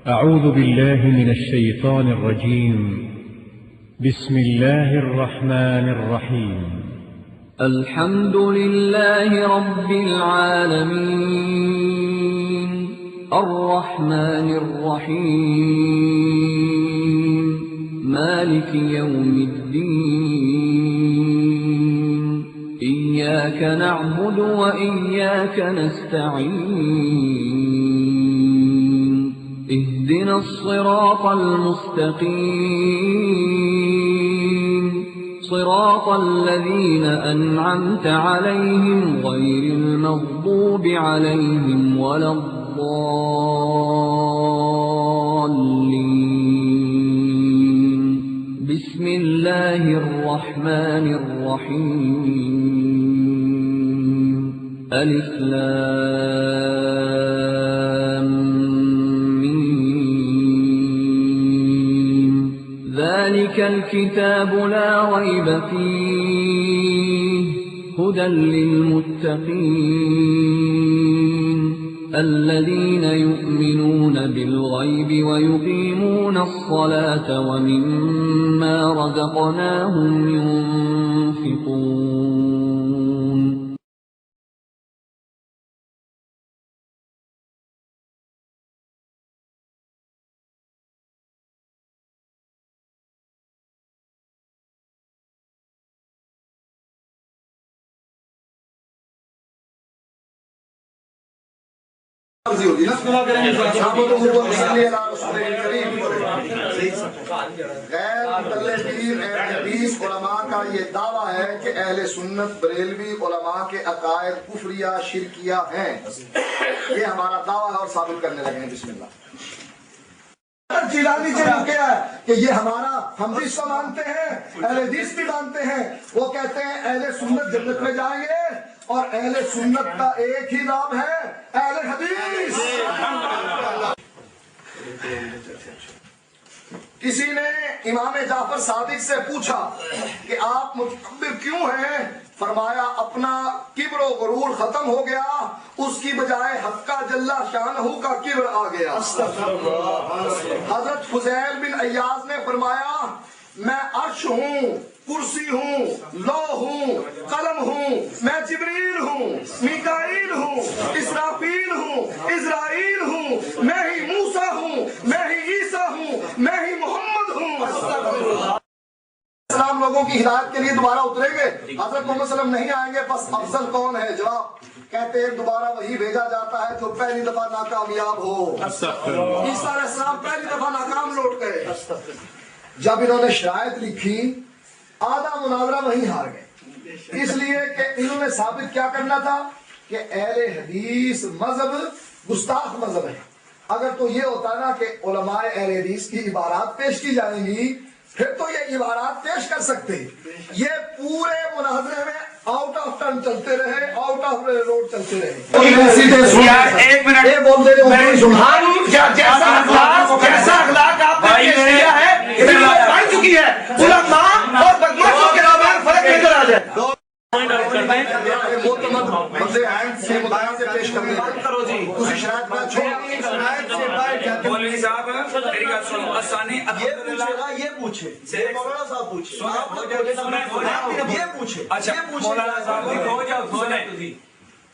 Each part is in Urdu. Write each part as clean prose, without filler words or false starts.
أعوذ بالله من الشيطان الرجيم. بسم الله الرحمن الرحيم. الحمد لله رب العالمين الرحمن الرحيم مالك يوم الدين إياك نعبد وإياك نستعين اهدنا الصراط المستقيم صراط الذين أنعمت عليهم غير المغضوب عليهم ولا الضالين. بسم الله الرحمن الرحيم. ألف لام ذلك الكتاب لا ريب فيه هدى للمتقين الذين يؤمنون بالغيب ويقيمون الصلاة ومما رزقناهم ينفقون. حدیث علماء کا یہ دعویٰ ہے کہ اہل سنت بریلوی علماء کے عقائد کفریہ شرکیہ ہیں. یہ ہمارا دعویٰ ہے اور ثابت کرنے لگے ہیں. بسم اللہ. جیلانی سے کیا ہے کہ یہ ہمارا ہم بھی اس کو مانتے ہیں, اہل حدیث بھی مانتے ہیں. وہ کہتے ہیں اہل سنت جنت میں جائیں گے اور اہل سنت کا ایک ہی نام ہے اہل حدیث. کسی نے امام جعفر صادق سے پوچھا کہ آپ متکبر کیوں ہیں؟ فرمایا اپنا کبر و غرور ختم ہو گیا, اس کی بجائے حق کا جل شانہ کا کبر آ گیا. حضرت فضیل بن ایاز نے فرمایا میں عرش ہوں, کرسی ہوں, لوح ہوں, قلم ہوں, میں جبریل ہوں, میکائیل ہوں, اسرافیل ہوں, اسرائیل ہوں, میں ہی موسیٰ ہوں, میں ہی عیسیٰ ہوں, میں ہی محمد ہوں. اسلام لوگوں کی ہدایت کے لیے دوبارہ اتریں گے. حضرت محمد صلی اللہ علیہ وسلم نہیں آئیں گے. بس افضل کون ہے؟ جواب کہتے ہیں دوبارہ وہی بھیجا جاتا ہے جو پہلی دفعہ ناکامیاب ہو. عیسیٰ علیہ السلام پہلی دفعہ ناکام لوٹ گئے. جب انہوں نے شرائط لکھی آدھا مناظرہ وہیں ہار گئے, اس لیے کہ انہوں نے ثابت کیا کرنا تھا کہ اہل حدیث مذہب گستاخ مذہب ہے. اگر تو یہ ہوتا نا کہ علماء اہل حدیث کی عبارات پیش کی جائیں گی پھر تو یہ عبارات پیش کر سکتے. یہ پورے مناظرے میں آؤٹ آف ٹرن چلتے رہے, آؤٹ آف روڈ چلتے رہے. ایک منٹ یہ بول دے جیسا اخلاق آپ نے پیش کیا ہے بن چکی ہے. علماء اور بدماشوں کے درمیان فرق نظر آ جائے.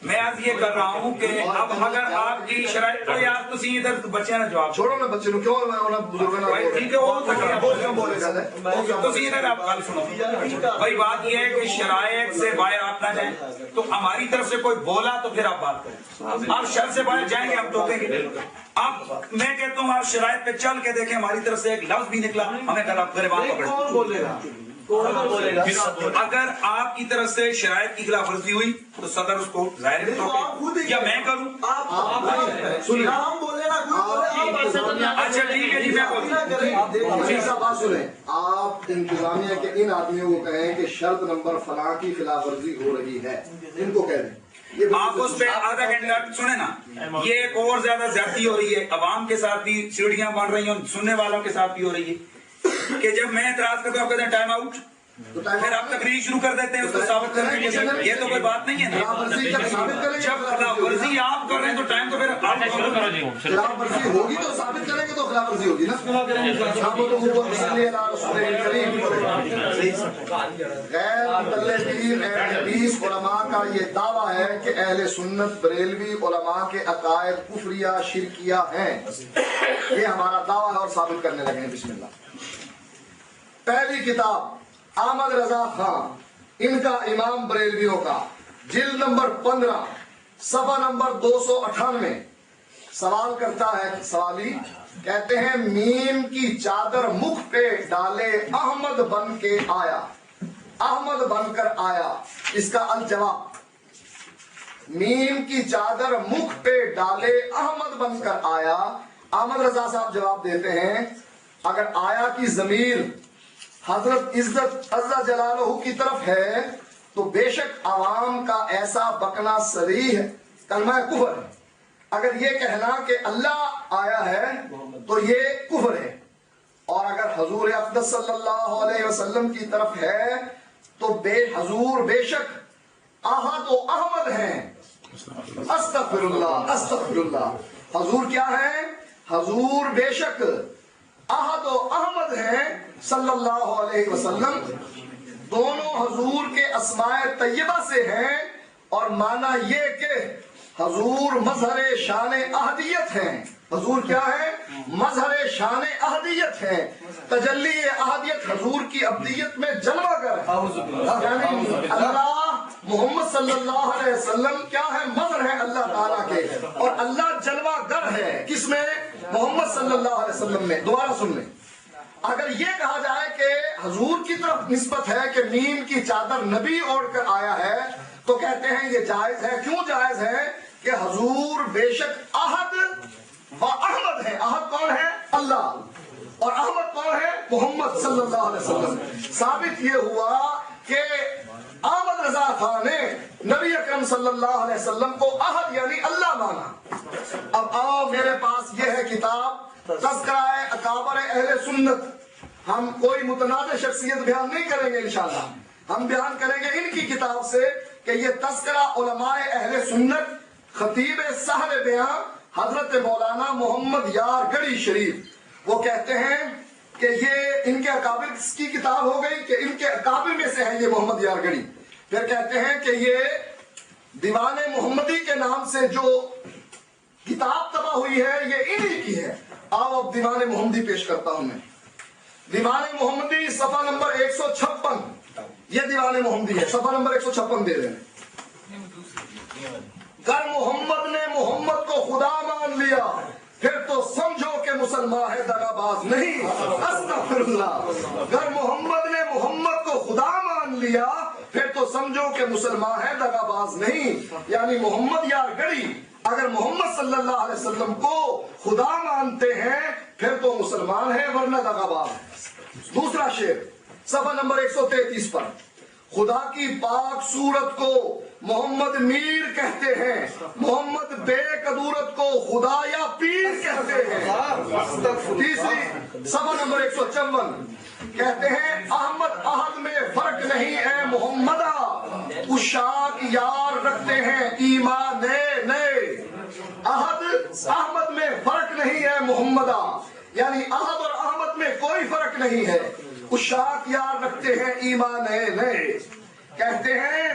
میں آج یہ کر رہا ہوں کہ اب اگر آپ کی شرائط کو یا تو ادھر بچے نا جواب چھوڑو نا بچے نو, کیوں ٹھیک ہے وہ تو ادھر آپ بات سنو. بھائی بات یہ ہے کہ شرائط سے باہر آپ نہ جائیں. تو ہماری طرف سے کوئی بولا تو پھر آپ بات کریں. آپ شرط سے باہر جائیں گے ہم ٹوکیں گے. آپ میں کہتا ہوں آپ شرائط پہ چل کے دیکھیں ہماری طرف سے ایک لفظ بھی نکلا ہمیں کل آپ گریبان پکڑیں. کون بولے گا؟ اگر آپ کی طرف سے شرائط کی خلاف ورزی ہوئی تو صدر اس کو ظاہر میں یا میں کروں. اچھا ٹھیک ہے جی میں کروں. آپ انتظامیہ کے ان آدمیوں کو کہیں کہ شرط نمبر فلاں کی خلاف ورزی ہو رہی ہے, ان کو کہہ دیں. آپ اس پہ آدھا گھنٹہ سنیں نا. یہ ایک اور زیادہ زیادتی ہو رہی ہے, عوام کے ساتھ بھی سیڑھیاں بن رہی ہیں, سننے والوں کے ساتھ بھی ہو رہی ہے کہ جب میں اعتراض کرتا ہوں کہتے ہیں ٹائم آؤٹ, پھر آپ تقریر شروع کر دیتے ہیں اس کو ثابت کرنے کے لیے. یہ تو کوئی بات نہیں ہے نا. جب خلاف ورزی آپ کر رہے ہیں تو ٹائم تو پھر آپ شروع کرو. جی خلاف ورزی ہوگی تو ثابت کریں گے تو خلاف ورزی ہوگی نا. غیر مقلدین اہل حدیث علماء کا یہ دعویٰ ہے کہ اہل سنت بریلوی علماء کے عقائد کفریہ شرکیہ ہیں. یہ ہمارا دعویٰ ہے اور ثابت کرنے لگے ہیں. بسم اللہ. پہلی کتاب احمد رضا خان ان کا امام بریلویوں کا جلد نمبر 15 صفحہ نمبر 298 سوال کرتا ہے. سوالی کہتے ہیں میم کی چادر مکھ پہ ڈالے احمد بن کے آیا. احمد بن کر آیا. اس کا الجواب میم کی چادر مکھ پہ ڈالے احمد بن کر آیا. احمد رضا صاحب جواب دیتے ہیں اگر آیا کی ضمیر حضرت عزت عز جلالہ کی طرف ہے تو بے شک عوام کا ایسا بکنا صریح کلمہ کفر ہے. اگر یہ کہنا کہ اللہ آیا ہے تو یہ کفر ہے. اور اگر حضور اقدس صلی اللہ علیہ وسلم کی طرف ہے تو حضور بے شک احد و احمد ہیں. استغفر اللہ استغفر اللہ. حضور کیا ہیں؟ حضور بے شک احد و احمد ہیں صلی اللہ علیہ وسلم. دونوں حضور کے اسماء طیبہ سے ہیں اور معنی یہ کہ حضور مظہر شان احدیت ہیں. حضور کیا ہے؟ مظہر شان احدیت ہیں. تجلی احدیت حضور کی ابدیت میں جلوہ گر ہے. یعنی اللہ محمد صلی اللہ علیہ وسلم کیا ہے؟ مظہر ہے اللہ تعالیٰ کے اور اللہ جلوہ گر ہے. کس میں؟ محمد صلی اللہ علیہ وسلم میں. دوبارہ سن لیں. اگر یہ کہا جائے کہ حضور کی طرف نسبت ہے کہ میم کی چادر نبی اوڑھ کر آیا ہے تو کہتے ہیں یہ جائز ہے. کیوں جائز ہے؟ کہ حضور بے شک احد و احمد ہے. احد کون ہے؟ اللہ. اور احمد کون ہے؟ محمد صلی اللہ علیہ وسلم. ثابت یہ ہوا کہ احمد رضا خان نے نبی اکرم صلی اللہ علیہ وسلم کو احد یعنی اللہ مانا. اب آؤ میرے پاس یہ ہے کتاب تذکرہ اکابر اہل سنت. ہم کوئی متنازع شخصیت بیان نہیں کریں گے انشاءاللہ. ہم بیان کریں گے ان کی کتاب سے کہ یہ تذکرہ علماء اہل سنت خطیب سہل بیان حضرت مولانا محمد یار گڑھی شریف وہ کہتے ہیں کہ یہ ان کے اکابر کی کتاب ہو گئی کہ ان کے اکابر میں سے ہے یہ محمد یار گڑھی. پھر کہتے ہیں کہ یہ دیوان محمدی کے نام سے جو کتاب تباہ ہوئی ہے یہ انہی کی ہے. آؤ اب دیوان محمدی پیش کرتا ہوں میں. دیوان محمدی صفحہ نمبر 156 یہ دیوان محمدی ہے. صفحہ نمبر 156 دے رہے ہیں. گر محمد نے محمد کو خدا مان لیا پھر تو سمجھو کہ مسلمان ہے دغا باز نہیں. استغفر اللہ. گر محمد نے محمد کو خدا مان لیا پھر تو سمجھو کہ مسلمان ہے دغا باز نہیں. یعنی محمد یار گڑھی اگر محمد صلی اللہ علیہ وسلم کو خدا مانتے ہیں پھر تو مسلمان ہے ورنہ دغا باز. دوسرا شعر صفحہ نمبر 133 پر خدا کی پاک صورت کو محمد میر کہتے ہیں. محمد بے قدورت کو خدا یا پیر کہتے ہیں. تیسری صفحہ نمبر 154 کہتے ہیں احمد احد میں فرق نہیں ہے محمدہ اشاق یار رکھتے ہیں ایمان نئے. احد احمد میں فرق نہیں ہے محمدہ یعنی احد اور احمد میں کوئی فرق نہیں ہے. اشاق یار رکھتے ہیں ایمان نئے. کہتے ہیں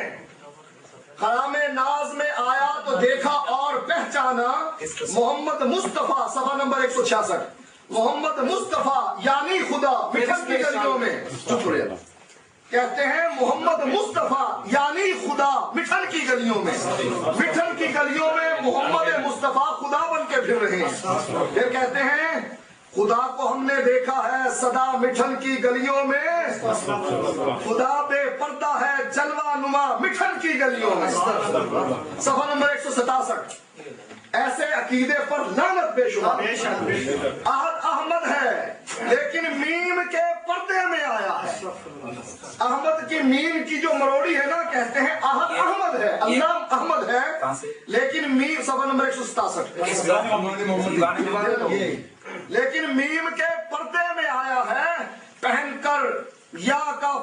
خرام ناز میں آیا تو دیکھا اور پہچانا محمد مصطفیٰ. صفحہ نمبر 166 محمد مصطفیٰ یعنی خدا مٹھن کی گلیوں میں. کہتے ہیں محمد مصطفیٰ یعنی خدا مٹھن کی گلیوں میں. مٹھن کی گلیوں میں محمد مصطفیٰ خدا بن کے پھر رہے ہیں. پھر کہتے ہیں خدا کو ہم نے دیکھا ہے صدا مٹھن کی گلیوں میں خدا بے پردہ ہے جلوہ نما مٹھن کی گلیوں میں. صفحہ نمبر 167 ایسے عقیدے پر لعنت بے شمار. احد احمد ہے لیکن میم کے پردے میں آیا ہے. احمد کی میم کی جو مروڑی ہے نا کہتے ہیں احد احمد ہے اللہ احمد ہے لیکن میم. صفحہ نمبر 167 لیکن میم کے پردے میں آیا ہے پہن کر یا کا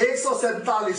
147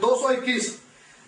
221।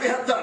73।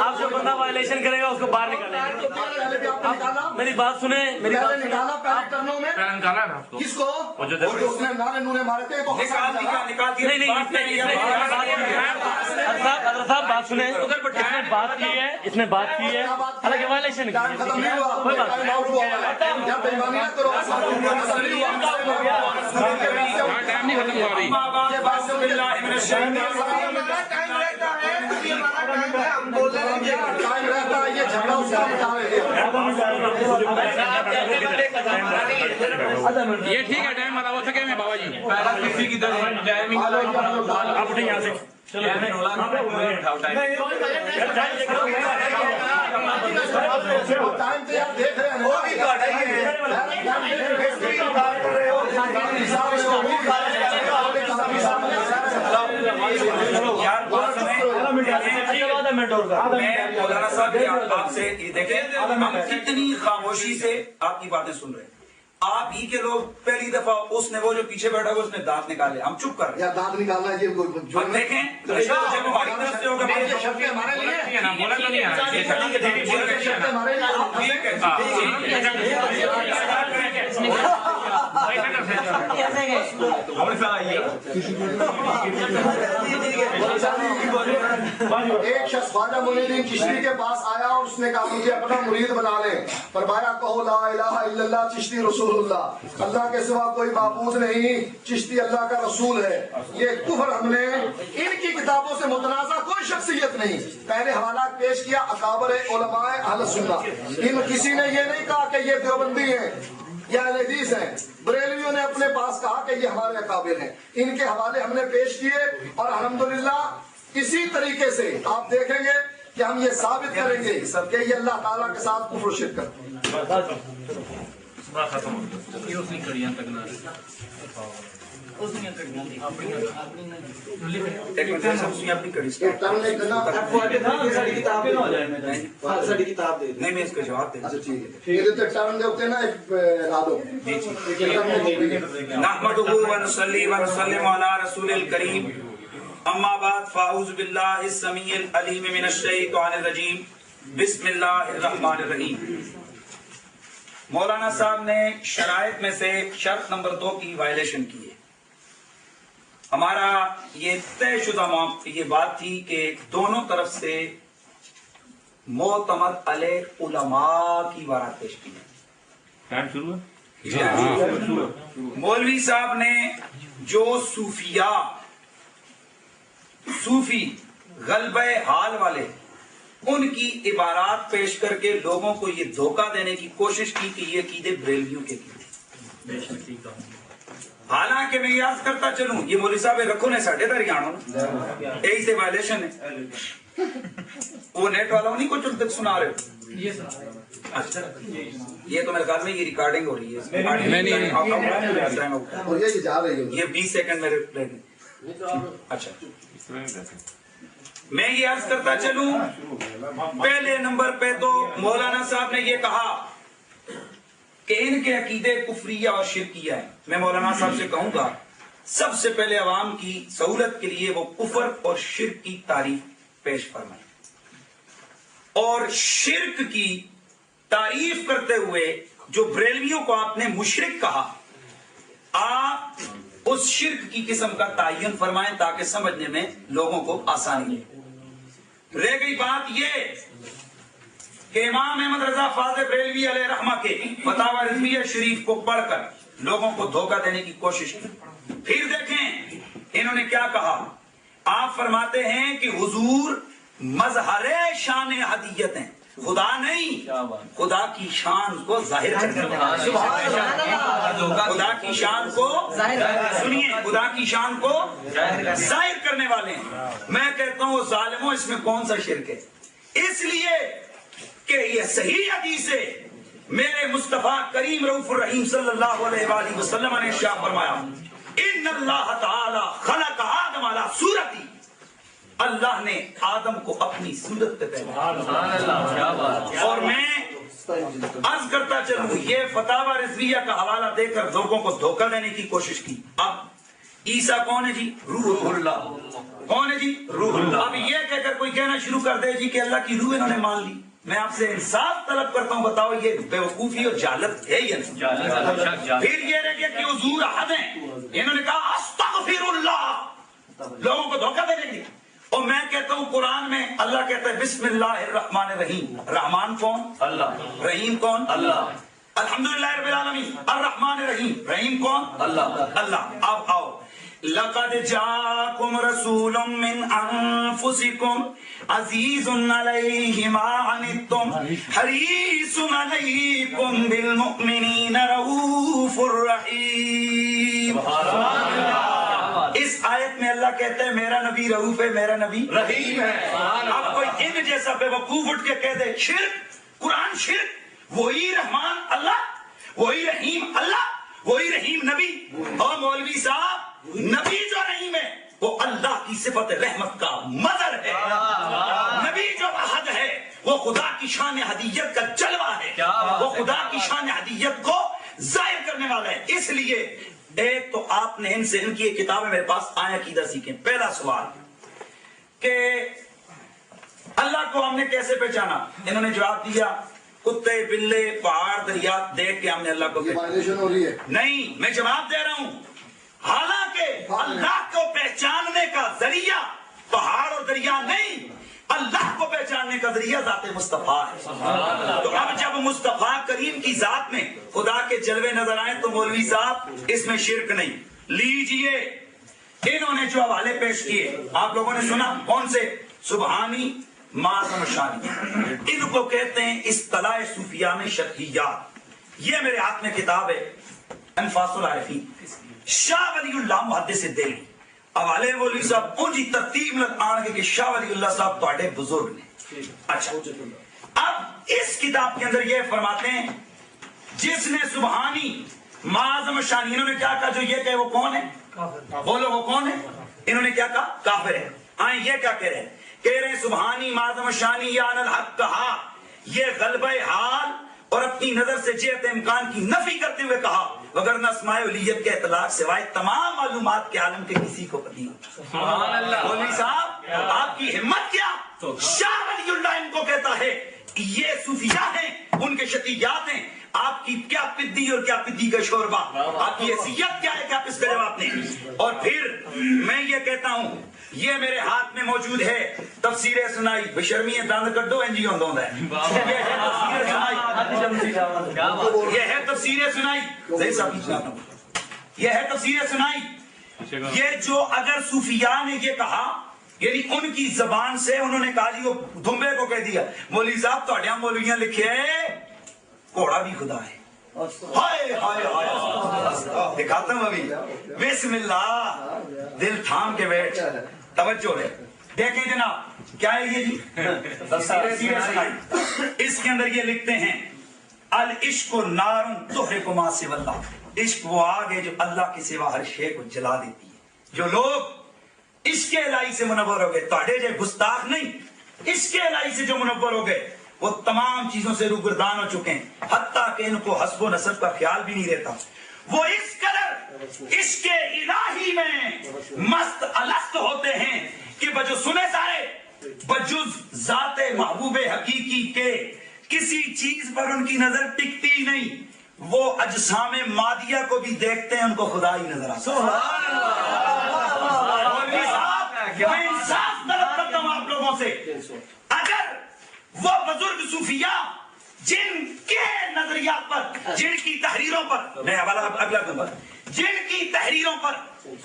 آپ جو بندہ وائلیشن کرے گا اس کو باہر نکالیں گے. میری بات سنیں, میری بات نکالا پہلے ٹرنوں میں کس کو اس نے نعرے نونے مارے تھے نکال دیا. نہیں, حضرت صاحب بات سنیں. اس نے بات کی ہے, اس نے بات کی ہے, حالانکہ وائلیشن ختم نہیں ہوا, کوئی بات نہیں, بےمانی نہ کرو. ٹائم رہتا ہے, یہ جھگڑا اس کا مٹا رہے ہیں. یہ ٹھیک ہے, ٹائم بتا ہو سکے میں بابا جی کسی کی آپ اٹھیں یہاں سے. ٹائم تو آپ دیکھ رہے مولانا صاحب آپ سے دیکھیں ہم کتنی خاموشی سے آپ کی باتیں سن رہے ہیں. آپ ہی کے لوگ پہلی دفعہ اس نے وہ جو پیچھے بیٹھا ہوا اس نے دانت نکالے, ہم چپ کر رہے ہیں. دانت نکالنا ہے یہ دیکھیں جب ہماری طرف سے ہوگا ایک شخص خواجہ معین الدین چشتی کے پاس آیا اور اس نے کہا مجھے اپنا مرید بنا لیں. فرمایا کہو لا الہ الا اللہ چشتی رسول اللہ, اللہ کے سوا کوئی معبود نہیں, چشتی اللہ کا رسول ہے. یہ کفر ہم نے ان کی کتابوں سے متنازع کوئی شخصیت نہیں. پہلے حوالہ پیش کیا اکابر علماء اہل سنت, ان کسی نے یہ نہیں کہا کہ یہ دیوبندی ہیں یا اہل حدیث ہیں. بریلویوں نے اپنے پاس کہا کہ یہ ہمارے اکابر ہیں. ان کے حوالے ہم نے پیش کیے اور الحمدللہ اسی طریقے سے آپ دیکھیں گے کہ ہم یہ ثابت کریں گے کہ یہ اللہ تعالیٰ کے ساتھ کفر و شرک کرتے ہیں. نہیں میں اس کا جواب دے نحمدہ ونصلی ونسلم علی رسول الکریم اما بعد فاعوذ باللہ السمیع العلیم من الشیطان الرجیم بسم اللہ الرحمن الرحیم. مولانا صاحب نے شرائط میں سے شرط نمبر 2 کی وائلیشن کی ہے. ہمارا یہ طے شدہ یہ بات تھی کہ دونوں طرف سے معتمد علیہ علماء کی بارات پیش کی ہے. مولوی صاحب نے جو صوفی غلبہ حال والے ان کی عبارات پیش کر کے لوگوں کو یہ دھوکہ دینے کی کوشش کی کہ یہ عقیدے بریلویوں کے عقیدے. حالانکہ میں یاد کرتا چلوں یہ مولوی صاحب رکھو نے ساڑھے دریانوں یہی سے وائلیشن ہے. وہ نیٹ والا نہیں کچھ تک سنا رہے ہو. یہ تو میرے خیال میں یہ ریکارڈنگ ہو رہی ہے, یہ 20 سیکنڈ میرے رہ گئے. اچھا میں یہ عرض کرتا چلوں پہلے نمبر پہ تو مولانا صاحب نے یہ کہا کہ ان کے عقیدے کفریہ اور شرکیہ ہیں. میں مولانا صاحب سے کہوں گا سب سے پہلے عوام کی سہولت کے لیے وہ کفر اور شرک کی تعریف پیش فرمائیں, اور شرک کی تعریف کرتے ہوئے جو بریلویوں کو آپ نے مشرک کہا آپ اس شرک کی قسم کا تعین فرمائیں تاکہ سمجھنے میں لوگوں کو آسانی ہے. رہ گئی بات یہ کہ امام احمد رضا فاضل بریلوی علیہ رحمہ کے فتاوی رضویہ شریف کو پڑھ کر لوگوں کو دھوکہ دینے کی کوشش کی. پھر دیکھیں انہوں نے کیا کہا. آپ فرماتے ہیں کہ حضور مظہر شان ہدیت ہیں, خدا نہیں, خدا کی شان کو ظاہر کرنے والے, خدا کی شان کو سنیے, خدا کی شان کو ظاہر کرنے والے ہیں. میں کہتا ہوں ظالموں اس میں کون سا شرک ہے؟ اس لیے کہ یہ صحیح حدیث ہے. میرے مصطفیٰ کریم رؤوف الرحیم صلی اللہ علیہ وآلہ وسلم نے ارشاد فرمایا ان اللہ تعالی خلق آدم علی صورتی, اللہ نے آدم کو اپنی صورت پہ پیدا. اور میں عرض کرتا چلوں یہ فتاوی رضویہ کا حوالہ دے کر لوگوں کو دھوکہ دینے کی کوشش کی. اب عیسیٰ کون ہے جی؟ روح اللہ. کون ہے جی؟ روح اللہ. اب یہ کہہ کر کوئی کہنا شروع کر دے جی کہ اللہ کی روح انہوں نے مان لی. میں آپ سے انصاف طلب کرتا ہوں، بتاؤ یہ بیوقوفی اور جہالت ہے یا نہیں؟ پھر یہ رہ گیا کہ حضور احد ہیں، انہوں نے کہا استغفر اللہ، لوگوں کو دھوکہ دے دیں گے. اور میں کہتا ہوں قرآن میں اللہ کہتا ہے بسم اللہ الرحمن الرحیم. رحمان کون؟ اللہ. رحیم کون؟ اللہ. الحمدللہ رب العالمین. الرحمن الرحیم. رحیم کون؟ اللہ. اللہ. اب آؤ، لقد جاءکم رسول من انفسکم عزیز علیہ ما عنتم حریص علیکم بالمؤمنین رؤوف الرحیم. اس آیت میں اللہ کہتا ہے میرا نبی رؤوف ہے، میرا نبی رحیم ہے. اب کوئی ان جیسا بے وقوف اٹھ کے کہہ دے شرک، قرآن شرک، وہی رحمان اللہ، وہی رحیم اللہ، وہی رحیم نبی. اور مولوی صاحب نبی جو رحیم ہے وہ اللہ کی صفت رحمت کا مظہر ہے. نبی جو احد ہے وہ خدا کی شان حدیت کا جلوہ ہے، وہ خدا کی شان حدیت کو ظاہر کرنے والا ہے. اس لیے ایک تو آپ نے ان سے ان کی کتابیں میرے پاس آئیں عقیدہ سیکھیں. پہلا سوال کہ اللہ کو ہم نے کیسے پہچانا؟ انہوں نے جواب دیا کتے بلے پہاڑ دریا دیکھ کے ہم نے اللہ کو وائلیشن ہو رہی ہے. نہیں، میں جواب دے رہا ہوں. حالانکہ اللہ کو پہچاننے کا ذریعہ پہاڑ اور دریا نہیں، اللہ کو پہچاننے کا ذریعہ ذات مصطفیٰ ہے. تو اب جب مصطفیٰ کریم کی ذات میں خدا کے جلوے نظر آئے تو مولوی صاحب اس میں شرک نہیں. لیجئے انہوں نے جو حوالے پیش کیے آپ لوگوں نے سنا، کون سے؟ سبحانی، معظم شانی. ان کو کہتے ہیں اصطلاح صوفیہ میں شرحیات. یہ میرے ہاتھ میں کتاب ہے انفاس العارفین، شاہ ولی اللہ محدث دہلوی. حوالے مولوی صاحب اونجی ترتیب لگ آن کے کہ شاہ ولی اللہ صاحب تواڈے بزرگ نے. اچھا، اب اس کتاب کے اندر یہ فرماتے ہیں جس نے سبحانی معظم شانی، انہوں نے کیا کہا جو یہ کہ وہ کون ہے؟ بولو وہ کون ہے؟ انہوں نے کیا کہا؟ کافر ہے. آئیں یہ کیا کہہ رہے ہیں؟ کہہ رہے ہیں سبحانی معظم شانی یا الحق کہا، یہ غلبہ حال اور اپنی نظر سے جہت امکان کی نفی کرتے ہوئے کہا، وگرنہ اسماء الیت کے اطلاق سوائے تمام معلومات کے عالم کے کسی کو پتہ نہیں. مولوی صاحب آپ کی ہمت کیا؟ شاہ ولی اللہ ان کو کہتا ہے یہ صوفیاء ہیں، ان کے شقیات ہیں. آپ کی کیا پدی اور کیا پدی کا شوربہ، آپ کی حیثیت کیا ہے کہ آپ اس کا جواب دیں؟ اور پھر میں یہ کہتا ہوں یہ میرے ہاتھ میں موجود ہے تفسیر سنائی. بشرمی دند کڈو انجی ہوندہ ہے. یہ ہے تفسیر سنائی، یہ ہے تفسیر سنائی. یہ جو اگر صوفیاء نے یہ کہا یعنی ان کی زبان سے انہوں نے کہا جی وہ دھمبے کو کہہ دیا. مولوی صاحب تواڈیاں مولویاں لکھے گھوڑا بھی خدا ہے. ہائے ہائے ہائے، دکھاتا ہوں ابھی. بسم اللہ، دل تھام کے بیٹھ، توجہ ہے. دیکھیں جناب کیا ہے یہ جی تفسیر سنائی. اس کے اندر یہ لکھتے ہیں العشق نار تحرق ما سوى اللہ. عشق وہ آگ ہے جو اللہ کے سوا ہر شے کو جلا دیتی ہے. جو لوگ عشق الہی سے منور ہو گئے، تواڈے جو گستاخ نہیں، عشق الہی سے جو منور ہو گئے وہ تمام چیزوں سے روگردان ہو چکے ہیں، حتیٰ کہ ان کو حسب و نسب کا خیال بھی نہیں رہتا. وہ اس قدر عشق الہی میں مست الست ہوتے ہیں کہ بجو سنے سارے بجز ذات محبوب حقیقی کے کسی چیز پر ان کی نظر ٹکتی نہیں. وہ اجسام مادیہ کو بھی دیکھتے ہیں، ان کو خدا ہی نظر آتا ہے. میں انصاف طلب کرتا ہوں آپ لوگوں سے، اگر وہ بزرگ صوفیاء جن کے نظریات پر، جن کی تحریروں پر، میں اگلا نمبر، جن کی تحریروں پر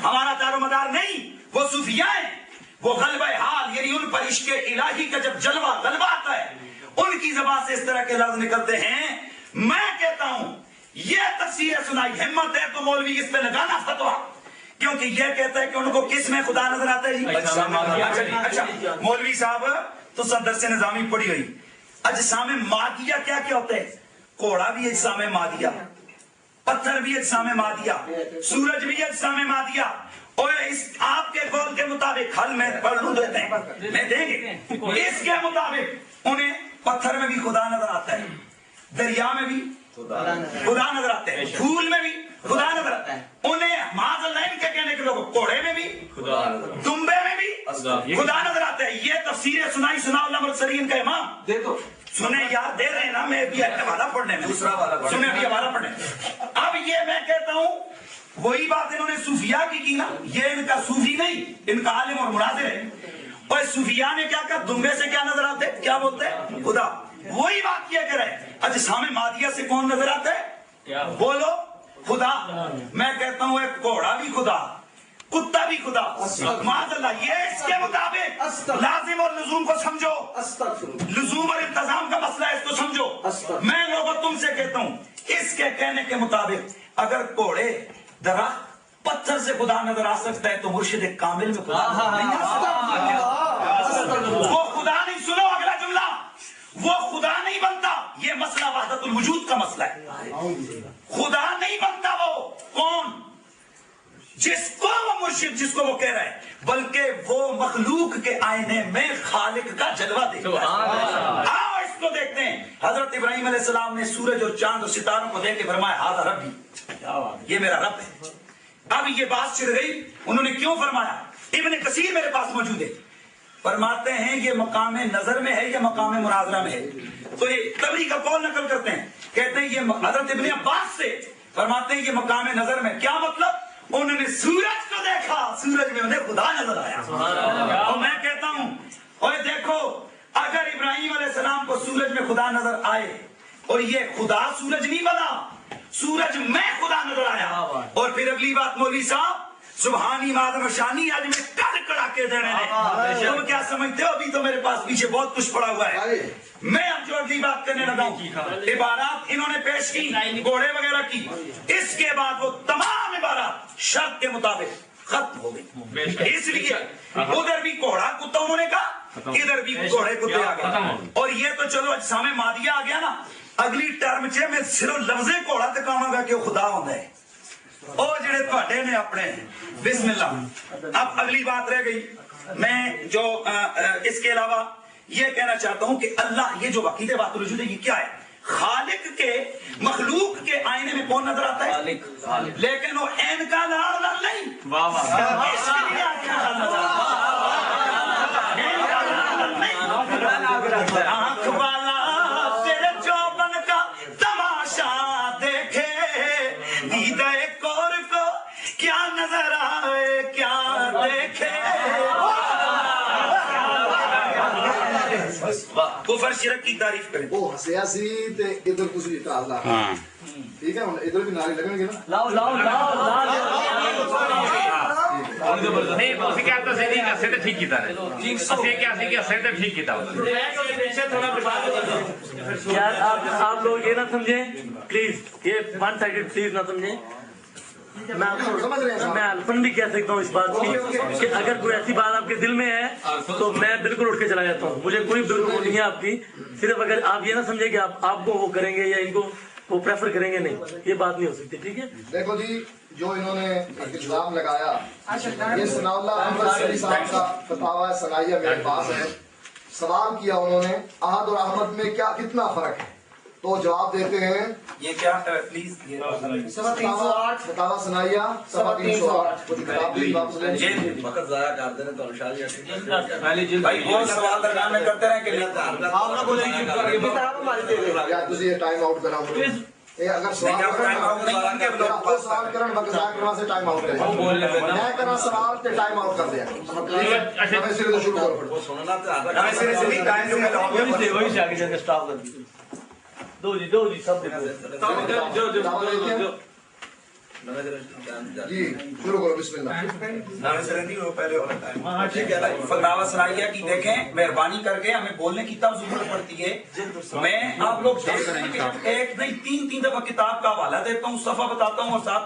ہمارا دار و مدار نہیں، وہ صوفیاء ہیں، وہ غلبہ حال یعنی ان پر عشق الہی کا جب جلوہ غلبہ آتا ہے ان کی زبان سے اس طرح کے لفظ نکلتے ہیں. میں کہتا ہوں یہ تفسیر سنائی ہمت ہے تو مولوی اس پہ لگانا فتویٰ، کیونکہ یہ کہتا ہے کہ ان کو کس میں خدا نظر آتا ہے جی؟ اچھا مولوی صاحب تو صدر سے نظامی پڑھی ہوئی. اجسام مادیہ کیا کیا ہوتے ہیں؟ کوڑا بھی اجسام مادیہ، پتھر بھی اجسام مادیہ، سورج بھی اجسام مادیہ. اور اس آپ کے قول کے مطابق حل میں پڑھ لوں دیتے ہیں میں دیں گے، اس کے مطابق انہیں پتھر میں بھی خدا نظر آتا ہے، دریا میں بھی خدا نظر آتے ہیں، پھول میں بھی خدا نظر آتا ہے انہیں معاذ اللہ ان کے کہنے کے لوگ گھوڑے میں بھی دمبے میں بھی خدا نظر آتا ہے. یہ تفسیر سنائی سنا اللہ مرسلین کا امام دے دو سنے یار دے رہے ہیں نا. میں بھی حوالہ پڑھنے میں دوسرا والا سنے ابھی حوالہ پڑھنے. اب یہ میں کہتا ہوں وہی بات انہوں نے صوفیاء کی نا. یہ ان کا صوفی نہیں, ان کا عالم اور مناظر ہے. اور صوفیاء نے کیا کہا, دمبے سے کیا نظر آتے, کیا بولتے ہیں, خدا. وہی بات کیا کر رہے ہیں اجسام مادیہ سے کون نظر آتا ہے, بولو خدا. میں کہتا ہوں ایک گھوڑا بھی خدا, کتا بھی خدا. معاذ اللہ. یہ اس کے مطابق لازم اور لزوم کو سمجھو, لزوم اور انتظام کا مسئلہ ہے, اس کو سمجھو. میں لوگوں تم سے کہتا ہوں اس کے کہنے کے مطابق اگر گھوڑے درخت پتھر سے خدا نظر آ سکتا ہے تو مرشد کامل میں خدا نہیں آ سکتا. وہ خدا نہیں, سنو اگلا جملہ, وہ خدا نہیں بنتا. یہ مسئلہ وحدت الوجود کا مسئلہ ہے. خدا نہیں بنتا وہ کون, جس کو وہ مرشد, جس کو وہ کہہ رہا ہے, بلکہ وہ مخلوق کے آئینے میں خالق کا جلوہ دے. آؤ اس کو دیکھتے ہیں. حضرت ابراہیم علیہ السلام نے سورج اور چاند اور ستاروں کو دیکھ کے فرمایا ھذا ربی, یہ میرا رب ہے. اب یہ بات چھڑ گئی, انہوں نے کیوں فرمایا؟ ابن کثیر میرے پاس موجود ہے, فرماتے ہیں یہ مقام نظر میں ہے یا مقام مناظرہ میں ہے. تو یہ تبری کا قول نقل کرتے ہیں, کہتے ہیں یہ حضرت ابن عباس سے فرماتے ہیں یہ مقام نظر میں. کیا مطلب؟ انہوں نے سورج کو دیکھا, سورج میں انہیں خدا نظر آیا. اور میں کہتا ہوں اور دیکھو, اگر ابراہیم علیہ السلام کو سورج میں خدا نظر آئے اور یہ خدا سورج نہیں بنا, سورج میں خدا نظر آیا. اور پھر اگلی بات مولوی صاحب, سبحانی مادم شانی آج میں کر کڑا کے دینے ہیں. تم کیا سمجھتے ہو, ابھی تو میرے پاس پیچھے بہت کچھ پڑا ہوا ہے. میں اب جو اگلی بات کرنے لگا ہوں, عبارات انہوں نے پیش کی گھوڑے وغیرہ کی, اس کے بعد وہ تمام عبارات شرط کے مطابق ختم ہو گئی. اس لیے ادھر بھی گھوڑا کتا انہوں نے کہا, ادھر بھی گھوڑے کتے آ گئے. اور یہ تو چلو اجسام مادیہ آ گیا نا, اگلی ٹرم چ میں صرف لفظ گھوڑا تکاواں گا کہ وہ خدا ہوندا ہے. اور جڑے تواڈے نے اپنے, بسم اللہ. اب اگلی بات رہ گئی, میں جو اس کے علاوہ یہ کہنا چاہتا ہوں کہ اللہ, یہ جو عقیدہ وحدت الوجود ہے, یہ کیا ہے؟ خالق کے مخلوق کے آئینے میں کون نظر آتا ہے؟ لیکن وہ عین کا لال نہیں, اس کے لیے آنکھ والا تیرے چوبن کا تماشا دیکھے, دیدہ کور کو کیا نظر آئے, کیا دیکھے. کفر شرک کی تعریف کریں. وہ سیاسی تے ادھر کچھ بھی ٹالنا. ٹھیک ہے, ادھر بھی نعرے لگیں گے نا. لاؤ لاؤ لاؤ نہیں اسی کیا تو صحیح نہیں سے ٹھیک کیتا ہے اسی کیا سے کیا سے ٹھیک کیتا یار آپ لوگ یہ نہ سمجھیں پلیز, یہ ون سائیڈڈ پلیز نہ سمجھیں. میں الفن بھی کہہ سکتا ہوں اس بات کی کہ اگر کوئی ایسی بات آپ کے دل میں ہے تو میں بالکل اٹھ کے چلا جاتا ہوں. مجھے کوئی بالکل نہیں ہے آپ کی, صرف اگر آپ یہ نہ سمجھیں کہ آپ کو وہ کریں گے یا ان کو وہ پریفر کریں گے, نہیں, یہ بات نہیں ہو سکتی. ٹھیک ہے, دیکھو جی, جو انہوں نے الزام لگایا, یہ ثناء اللہ احمد شریف صاحب کا فتاوی ثنائیہ میرے پاس ہے. سوال کیا انہوں نے احد اور احمد میں کیا کتنا فرق ہے, تو جواب دیتے ہیں یہ کیا پلیز فتاوی ثنائیہ صفحہ 308 کتاب بھی واپس لیں. وقت ضائع کرتے ہیں تو شاید یہ بھائی بہت سوال درمیان میں کرتے رہیں کہ آپ نہ بولیں کتاب ہماری دے دے یا تجھے یہ ٹائم آؤٹ کرا ہوں. اگر سوال کرن وقت ضائع کرنا سے ٹائم آؤٹ کریں, میں کرنا سوال تے ٹائم آؤٹ کر دیا. ہمیں سرے سے شروع کرو. سننا تو ہمیں سرے سے نہیں, ٹائم جو ہے وہی سے آگے جا کے اسٹاپ کر دیجیے. دو جی سب جی شروع کرو, بسم اللہ. فتاوی ثنائیہ کی دیکھیں, مہربانی کر کے ہمیں بولنے کی تب ضرورت پڑتی ہے. میں آپ لوگ دیکھ رہے ہیں کہ ایک نہیں تین دفعہ کتاب کا حوالہ دیتا ہوں, صفحہ بتاتا ہوں اور ساتھ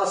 10।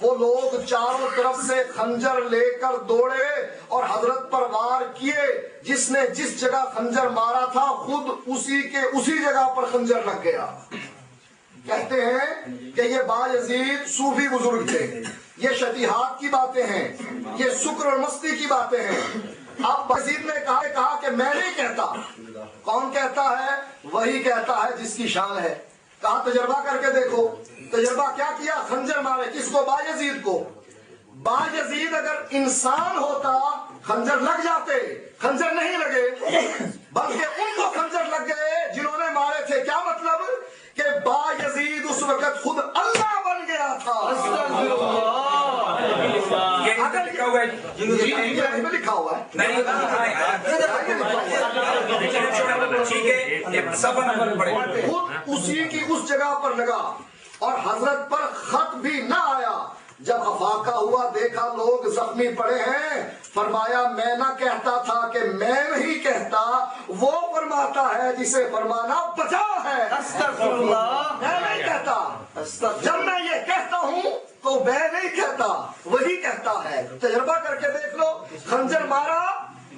وہ لوگ چاروں طرف سے خنجر لے کر دوڑے اور حضرت پر وار کیے. جس نے جس جگہ خنجر مارا تھا خود اسی جگہ پر خنجر لگ گیا. کہتے ہیں کہ یہ بایزید صوفی بزرگ تھے. یہ شتیہات کی باتیں ہیں, یہ سکر اور مستی کی باتیں ہیں. اب بایزید نے کہا کہ میں نہیں کہتا. کون کہتا ہے؟ وہی کہتا ہے جس کی شان ہے. کہا تجربہ کر کے دیکھو. تجربہ کیا کیا؟ خنجر مارے. کس کو؟ بایزید کو. بایزید اگر انسان ہوتا خنجر لگ جاتے. خنجر نہیں لگے بلکہ ان کو خنجر لگ گئے جنہوں نے مارے تھے. کیا مطلب؟ کہ بایزید اس وقت خود اللہ بن گیا تھا. لکھا ہوا ہے. خود اسی کی اس جگہ پر لگا اور حضرت پر خط بھی نہ آیا. جب افاقہ ہوا دیکھا لوگ زخمی پڑے ہیں, فرمایا میں نہ کہتا تھا کہ میں نہیں کہتا, وہ فرماتا ہے جسے فرمانا بچا ہے. استغفر اللہ. میں نہیں کہتا. جب میں یہ کہتا ہوں تو میں نہیں کہتا, وہی کہتا ہے. تجربہ کر کے دیکھ لو. خنجر مارا,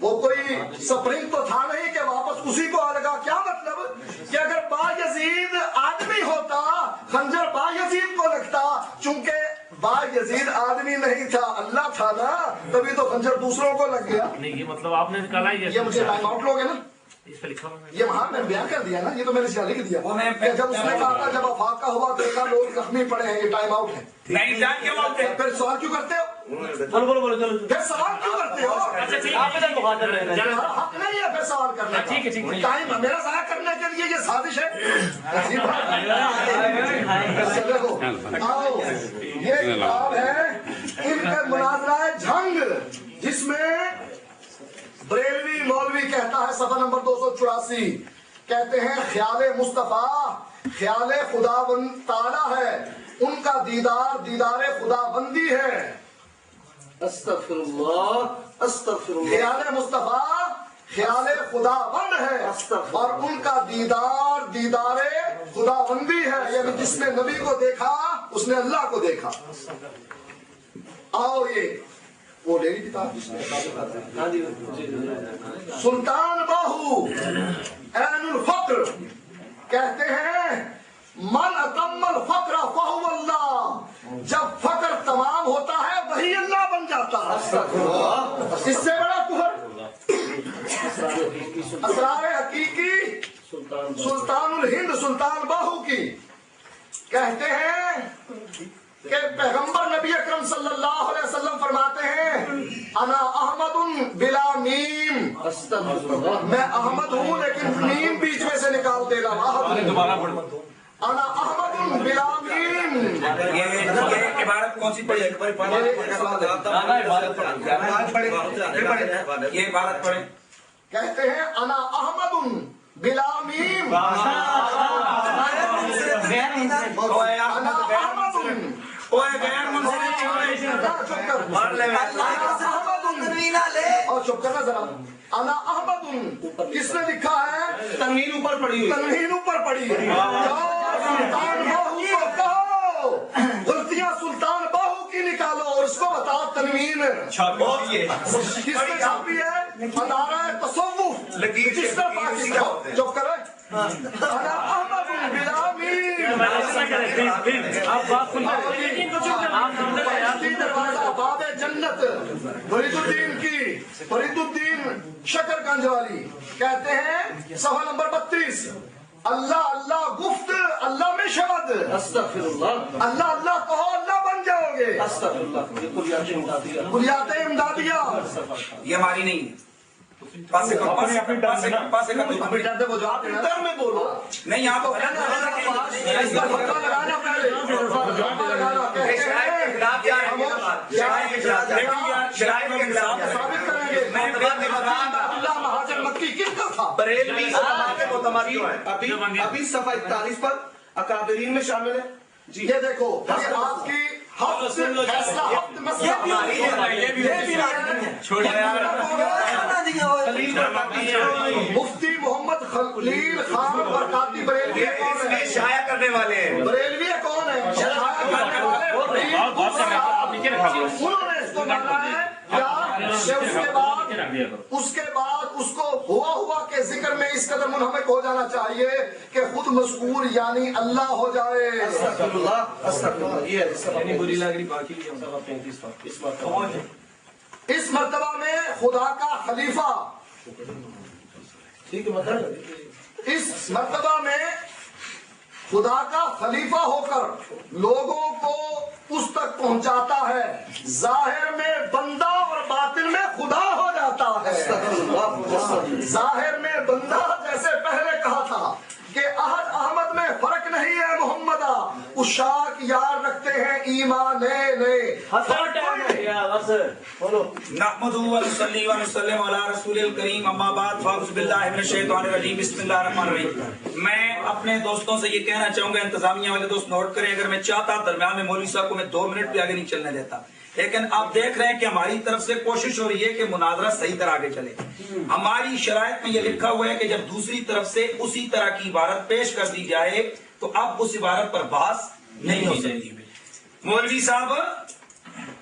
وہ کوئی سپرنگ تو تھا نہیں کہ واپس اسی کو آ لگا. کیا مطلب؟ کہ اگر بایزید آدمی ہوتا خنجر بایزید کو لگتا. چونکہ بایزید آدمی نہیں تھا, اللہ تھا نا, تبھی تو خنجر دوسروں کو لگ گیا. نہیں یہ مطلب آپ نے نکالا. یہ مجھے ٹائم آؤٹ لوگ ہے نا, اس پہ لکھا ہوا یہ وہاں میں بیان کر دیا نا, یہ تو میں نے لکھ دیا. جب اس نے کہا تھا جب افاقہ ہوا دیکھا لوگ زخمی پڑے ہیں, یہ ٹائم آؤٹ ہے. نہیں جان کیوں آتے ہیں؟ پھر سوال کیوں کرتے ہو؟ بولو چلو. پھر سوال کیوں کرتے ہو؟ آپ ادھر مخاطب رہنا. حق نہیں ہے پھر سوال کرنے کا. ٹھیک ہے. ٹائم میرا ضائع کرنے کے لیے یہ سازش ہے. آؤ, یہ کتاب ہے ان کا مناظرہ جھنگ, جس میں بریلوی مولوی کہتا ہے صفحہ نمبر 284, کہتے ہیں خیال مصطفیٰ خیال خدا بند تعالی ہے, ان کا دیدار خدا بندی ہے. استغفر اللہ استغفر اللہ. خیال مصطفیٰ خیال خدا بند ہے اور ان کا دیدار خدا بندی ہے. یعنی جس نے نبی کو دیکھا اس نے اللہ کو دیکھا. آؤ یہ وہ لے لی کتاب سلطان باہو عین الفقر کہتے ہیں من اتم الفقر فہو اللہ. جب فقر تمام ہوتا ہے وہی اللہ بن جاتا ہے. اس سے بڑا کفر. اسرار حقیقی سلطان الہند سلطان باہو کی کہتے ہیں کہ پیغمبر نبی اکرم صلی اللہ علیہ وسلم فرماتے ہیں انا احمد بلا میم. میں احمد ہوں لیکن میم بیچ میں سے نکال دینا. انا احمد بلا میم. یہ عبارت کون سی پڑھی؟ یہ عبارت پڑھیں. کہتے ہیں انا احمد بلا میم. اور چپ کرنا ذرا. انا احمد کس نے لکھا ہے؟ تنوین اوپر پڑی. تنوین اوپر پڑی. سلطان باہو کو کہو غلطیاں سلطان باہو کی نکالو اور اس کو بتاؤ تنوین کس نے چھاپی ہے؟ ادارہ تصوف جس نے پاکستان. چپ کرے. انا احمد بلا میم. آپ بات سن دروازہ باب جنت فرید الدین شکر گنج والی کہتے ہیں صفحہ نمبر 32 اللہ اللہ گفت اللہ میں شبد. استغفر اللہ. اللہ اللہ کہو اللہ بن جاؤ گے. استغفر اللہ. کلیات امدادیہ یہ ہماری نہیں ہے. پاسے کا میں بولو نہیں آپ ابھی صفحہ 41 پر اکابرین میں شامل ہے. یہ دیکھو آپ کی مفتی محمد خلیل خان برکاتی بریلوی کون ہے؟ شائع کرنے والے ہیں. بریلوی کون ہے؟ نیچے رکھا کرو انہوں نے اس کو مانا ہے کیا کہ اس کے بعد اس کو ہوا کے ذکر میں اس قدر منہمک ہو جانا چاہیے کہ خود مذکور یعنی اللہ ہو جائے. اس مرتبہ میں خدا کا خلیفہ، اس مرتبہ میں خدا کا خلیفہ ہو کر لوگوں کو اس تک پہنچاتا ہے. ظاہر میں بندہ اور باطن میں خدا ہو جاتا ہے. ظاہر میں بندہ جیسے پہلے کہا تھا کہ احد احمد میں فرق نہیں ہے محمدہ، اشاک یار رکھتے ہیں ایمان نئے. نحمدہ و نصلی و نسلم علی رسول الکریم، اما بعد فاعوذ باللہ من الشیطان الرجیم، بسم اللہ الرحمن الرحیم. میں اپنے دوستوں سے یہ کہنا چاہوں گا، انتظامیہ والے دوست نوٹ کریں، اگر میں چاہتا درمیان میں مولوی صاحب کو میں 2 منٹ بھی آگے نہیں چلنے دیتا، لیکن آپ دیکھ رہے ہیں کہ ہماری طرف سے کوشش ہو رہی ہے کہ مناظرہ صحیح طرح آگے چلے. ہماری شرائط میں یہ لکھا ہوا ہے کہ جب دوسری طرف سے اسی طرح کی عبارت پیش کر دی جائے تو اب اس عبارت پر بحث نہیں ہو سکتی. مولوی صاحب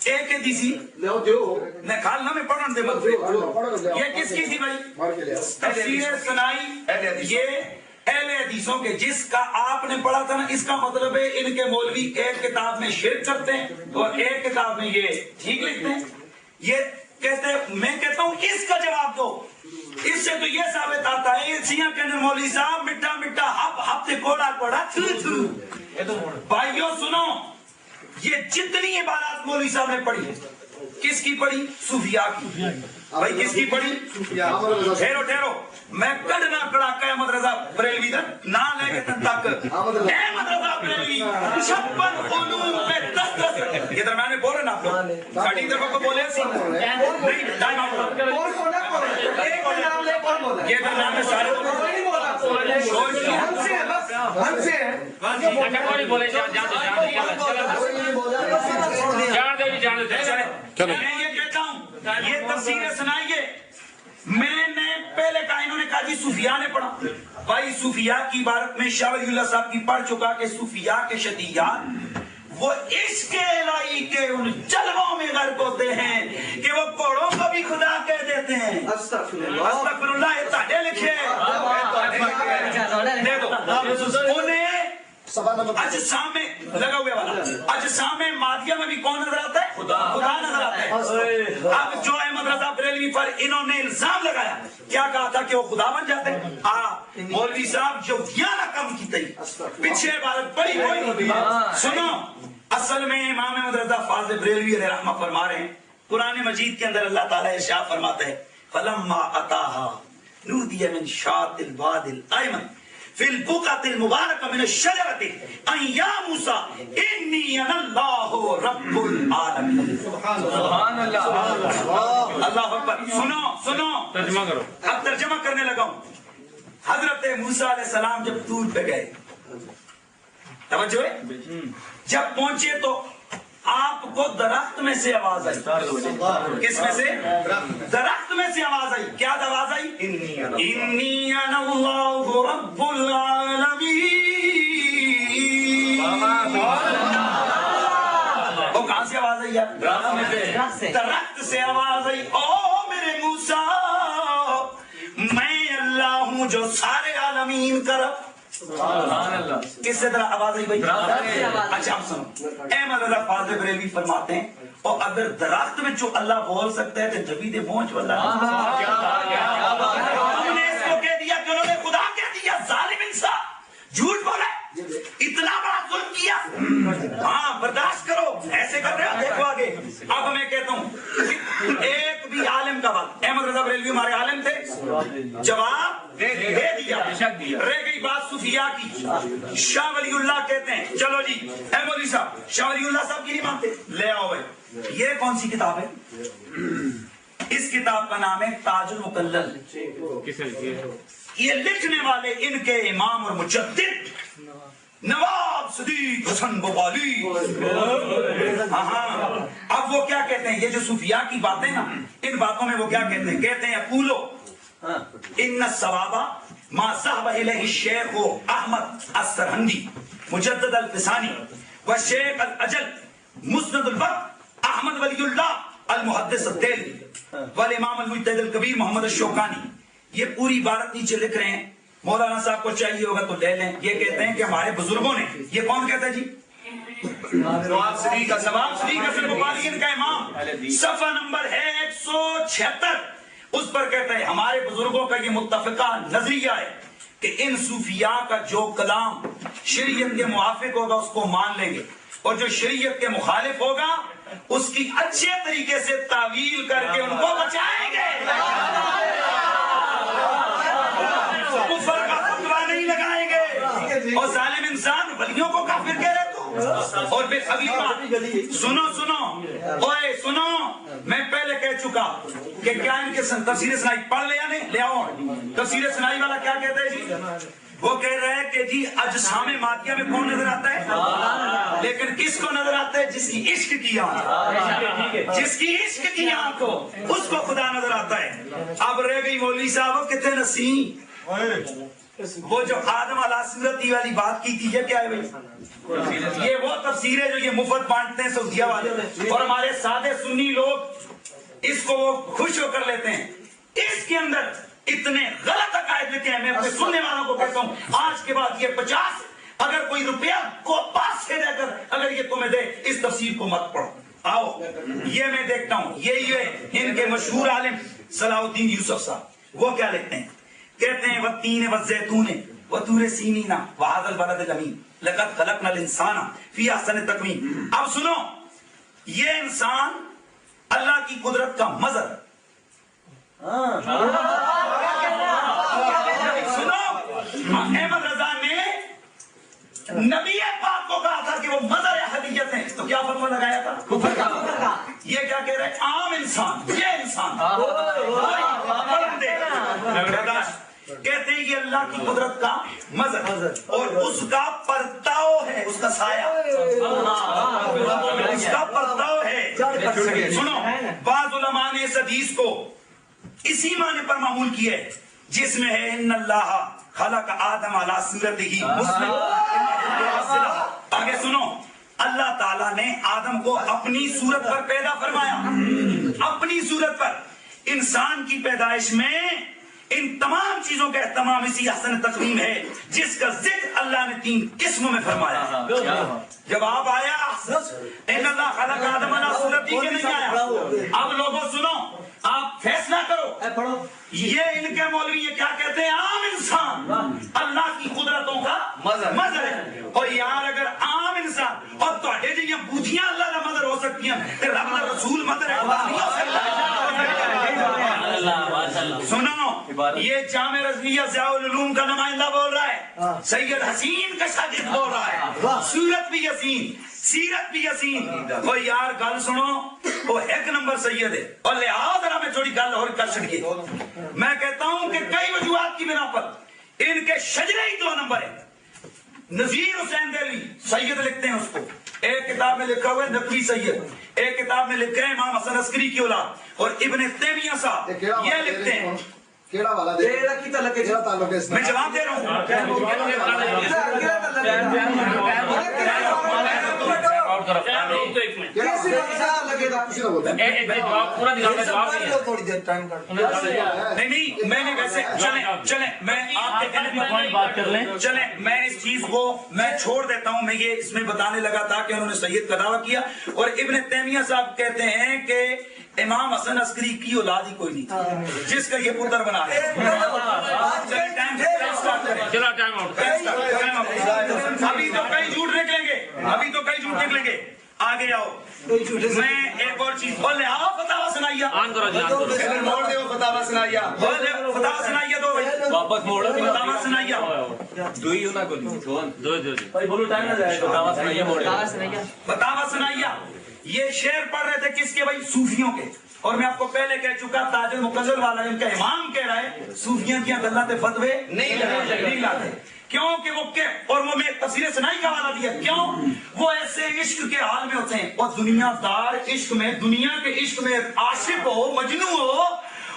ایک حدیثی کھالنا میں پڑھن دے مت، یہ کس کی تھی بھائی؟ تفسیر سنائی یہ اہل حدیثوں کے، جس کا آپ نے پڑھا تھا نا، اس کا مطلب ہے ان کے مولوی ایک کتاب میں شرک کرتے ہیں اور ایک کتاب میں یہ ٹھیک لکھتے ہیں. یہ کہتے ہیں، میں کہتا ہوں اس کا جواب دو. اس سے تو یہ ثابت آتا ہے سیاں کہنے مولوی صاحب مٹھا مٹھا ہپ سے کوڑا کوڑا تھو تھو. بھائیوں سنو، یہ جتنی عبارات مولوی صاحب نے پڑھی ہے، کس کی پڑھی؟ صوفیاء کی. بھائی کس کی پڑھی؟ ٹھہرو ٹھہرو، میں کڑنا کڑا احمد رضا بریلوی دا نہ لے کے تن تک احمد رضا بریلوی 56 علوم پہ 10 یہ درمیان میں بول رہے نا آپ لوگ، ساڑھی طرف کو بولے سی نہیں ٹائم آؤٹ یہ درمیان میں سارے میں یہ کہتا ہوں، یہ تفسیریں سنائیے. میں نے پہلے کہا، انہوں نے کہا جی صوفیاء نے پڑھا. بھائی صوفیاء کی عبارت میں شاہ ولی اللہ صاحب کی پڑھ چکا کہ صوفیاء کے شدیات وہ عشق الہی کے ان جلووں میں غرق ہوتے ہیں کہ وہ کوڑوں کو بھی خدا کہہ دیتے ہیں. استغفر اللہ، یہ تاڑے لکھے دے دو انہیں. اجسام میں لگا ہوئے والا اجسام مادیہ میں بھی کون نظر آتا ہے؟ خدا نظر آتا ہے. اب جو احمد رضا بریلوی پر انہوں نے الزام لگایا، کیا کہا تھا کہ وہ خدا بن جاتے ہیں؟ مولوی صاحب جو دیانہ کم کی تھی، پیچھے عبارت پڑی ہوئی. سنو، اصل میں امام احمد رضا فاضل بریلوی علیہ رحمہ فرما رہے ہیں، قرآن مجید کے اندر اللہ تعالیٰ ارشاد فرماتا ہے فَلَمَّا أَتَاهَا نُودِيَ مِنْ شَاطِ الْوَادِ الْأَيْمَنِ فِي الْبُقْعَةِ الْمُبَارَكَةِ مِنَ الشَّجَرَةِ أَنْ يَا مُوسَىٰ إِنِّي أَنَا اللَّهُ رَبُّ الْعَالَمِينَ. سبحان اللہ، اللہ اکبر. سنو سنو، ترجمہ کرو. اب ترجمہ کرنے لگا ہوں. حضرت موسیٰ علیہ السلام جب طور پہ گئے، توجہ ہے، جب پہنچے تو آپ کو درخت میں سے آواز آئی. کس میں سے؟ درخت میں سے آواز آئی. کیا آواز آئی؟ انی انا اللہ رب العالمین. وہ کہاں سے آواز آئی؟ درخت سے آواز آئی. او میرے موسیٰ، میں اللہ ہوں جو سارے عالمین کا رب. کس سے طرح آواز آئی بھائی؟ اچھا آپ سنو، احمد رضا فاضل بریلوی فرماتے ہیں اور اگر درخت میں جو اللہ بول سکتا ہے تو جبھی دے پہنچ واللہ ہم نے اس کو کہہ دیا کہ انہوں نے خدا کہہ دیا. ظالم انسان جھوٹ بولا، اتنا بڑا ظلم کیا. ہاں برداشت کرو، ایسے کر رہے ہو. دیکھو آگے. اب میں کہتا ہوں ایک بھی عالم کا بات، احمد رضا بریلوی ہمارے عالم تھے، جواب دے دیا. رہ گئی بات صوفیاء کی. شاہ ولی اللہ کہتے ہیں چلو جی اے مولوی صاحب شاہ ولی اللہ صاحب کی نہیں مانتے، لے آؤ بھائی. یہ کون سی کتاب ہے؟ اس کتاب کا نام ہے تاج المقلل. یہ لکھنے والے ان کے امام اور مجدد نواب صدیق حسن بوالی. ہاں اب وہ کیا کہتے ہیں؟ یہ جو صوفیاء کی باتیں نا، ان باتوں میں وہ کیا کہتے ہیں؟ کہتے ہیں قولو ان الثواب ما ذهب الیہ الشیخ احمد السرہندی مجدد الفسانی والشیخ الاجل مسند الوقت احمد ولی اللہ المحدث الدہلوی والامام المجتہد الکبیر محمد الشوکانی یہ پوری عبارت نیچے لکھ رہے ہیں. مولانا صاحب کو چاہیے ہوگا تو لے لیں. یہ کہتے ہیں کہ ہمارے بزرگوں نے, یہ کون کہتا ہے جی؟ نواب صدیق حسن بخاری کا امام, صفحہ نمبر ہے 176, اس پر کہتا ہے ہمارے بزرگوں کا یہ متفقہ نظریہ ہے کہ ان صوفیاء کا جو کلام شریعت کے موافق ہوگا اس کو مان لیں گے, اور جو شریعت کے مخالف ہوگا اس کی اچھے طریقے سے تعویل کر کے ان کو بچائیں گے. کفر کا فتویٰ نہیں لگائیں گے. اور ظالم انسان ولیوں کو کافر کہہ رہے تو. اور پھر اگلی بات سنو, اوے سنو, میں پہلے کہہ چکا کہ کیا ان کے تفسیر سنائی پڑھ لے یا نہیں لے آؤ. تفسیر سنائی والا کیا کہتا ہے جی؟ وہ کہہ رہا ہے کہ جی اجسام مادیہ میں کون نظر آتا ہے؟ لیکن کس کو نظر آتا ہے؟ جس کی عشق کی آنکھ, جس کی عشق کی آنکھ ہو اس کو خدا نظر آتا ہے. اب رہ گئی مولوی صاحب کتنے نسیم, وہ جو آدم علیہ صورتی والی بات کی تھی, یہ کیا ہے بھائی؟ یہ وہ تفسیر ہے جو یہ مفت بانٹتے ہیں سعودیہ والے, اور ہمارے سادے سنی لوگ اس کو خوش ہو کر لیتے ہیں. اس کے اندر اتنے غلط عقائد لکھے ہیں. میں اپنے سننے والوں کو کہتا ہوں آج کے بعد یہ 50 اگر کوئی روپیہ کو پاس سے دے کر اگر یہ تمہیں دے اس تفسیر کو مت پڑھو. آؤ یہ میں دیکھتا ہوں. یہ ان کے مشہور عالم صلاح الدین یوسف صاحب وہ کیا لکھتے ہیں؟ کہتے ہیں والتین والزیتون وطور سینین وہذا البلد الامین لقد خلقنا الانسان فی احسن تقویم. اب سنو, یہ انسان اللہ کی قدرت کا مظہر. سنو, احمد رضا نے نبی پاک کو کہا تھا کہ وہ مظہر احدیت ہیں, تو کیا فتویٰ لگایا تھا؟ یہ کیا کہہ رہے ہیں؟ عام انسان, یہ انسان کہتے ہیں یہ اللہ کی قدرت کا مظہر اور اس کا پرتاؤ ہے, اس کا سایہ, اس کا پرتاؤ ہے. سنو, بعض علماء نے اس حدیث کو اسی معنی پر معمول کیا ہے جس میں ہے ان اللہ خلق آدم علی صورتہ مسلم. آگے سنو, اللہ تعالیٰ نے آدم کو اپنی صورت پر پیدا فرمایا, اپنی صورت پر. انسان کی پیدائش میں ان تمام چیزوں کا اہتمام اسی احسن تقویم ہے جس کا ذکر اللہ نے 3 قسموں میں فرمایا. جواب آیا ان اللہ خلق آدم علی صورتہ کے نہیں آیا. اب لوگوں سنو, آپ فیصلہ کرو. یہ ان کے مولوی یہ کیا کہتے ہیں؟ عام انسان اللہ کی قدرتوں کا مظہر ہے. اور یار اگر عام انسان اور تھوڑے جی بوجھیاں اللہ کا مظہر ہو سکتی ہیں تو رب کا رسول مظہر ہے. سنو, یہ جامع رضویہ ضیاء العلوم کا نمائندہ بول رہا ہے, سید حسین کا شاگرد بول رہا ہے, سورت بھی یسین, سیرت بھی یسین. اور یار گل سنو, وہ 1 نمبر سید ہے. اور لہٰذا میں تھوڑی گل اور کر چڑیے. میں کہتا ہوں کہ کئی وجوہات کی بنا پر ان کے شجرے ہی 2 نمبر ہیں. نذیر حسین دہلوی سید لکھتے ہیں اس کو, ایک کتاب میں لکھا ہوا ہے نقوی سید, ایک کتاب میں لکھا ہے امام حسن عسکری کی اولاد. اور ابن تیمیہ صاحب یہ لکھتے ہیں, کیڑا والا دے کی تعلق ہے, کیڑا تعلق ہے اس میں جواب دے رہا ہوں. نہیں میں نے ویسے چلیں میں آپ کے چلیں میں اس چیز کو میں چھوڑ دیتا ہوں. میں یہ اس میں بتانے لگا تھا کہ انہوں نے سید کا دعویٰ کیا اور ابن تیمیہ صاحب کہتے ہیں کہ امام حسن عسکری کی اولاد ہی کوئی نہیں تھی جس کا یہ پتر بنا ہے. ابھی تو کئی جھوٹ نکلیں گے, ابھی تو کئی جھوٹ نکلیں گے. آگے آؤ, میں ایک اور چیز بول لے. فتاوا سنائیے, موڑ دے فتاوا سنائیے, فتاوا سنائیے, دو واپس موڑ فتاوا سنائیے, دو ہی ہونا بولو ٹائم نہ جائے. فتاوا سنائیے. یہ شعر پڑھ رہے تھے کس کے بھائی؟ صوفیوں کے. اور میں آپ کو پہلے کہہ چکا تاج المقزل والا ان کا امام کہہ رہا ہے صوفیاں کی غلط فتوے نہیں لاتے. کیوں کہ وہ اور وہ میں تفسیر سنائی کا حوالہ دیا. کیوں؟ وہ ایسے عشق کے حال میں ہوتے ہیں اور دنیا دار عشق میں, دنیا کے عشق میں عاشق ہو, مجنوں ہو,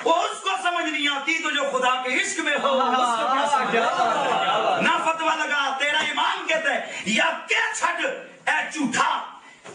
وہ اس کو سمجھ نہیں آتی تو جو خدا کے عشق میں ہو نہ فتویٰ لگا. تیرا امام کہتا ہے یا کیا چھٹ اے جھوٹا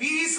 20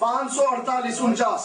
548-49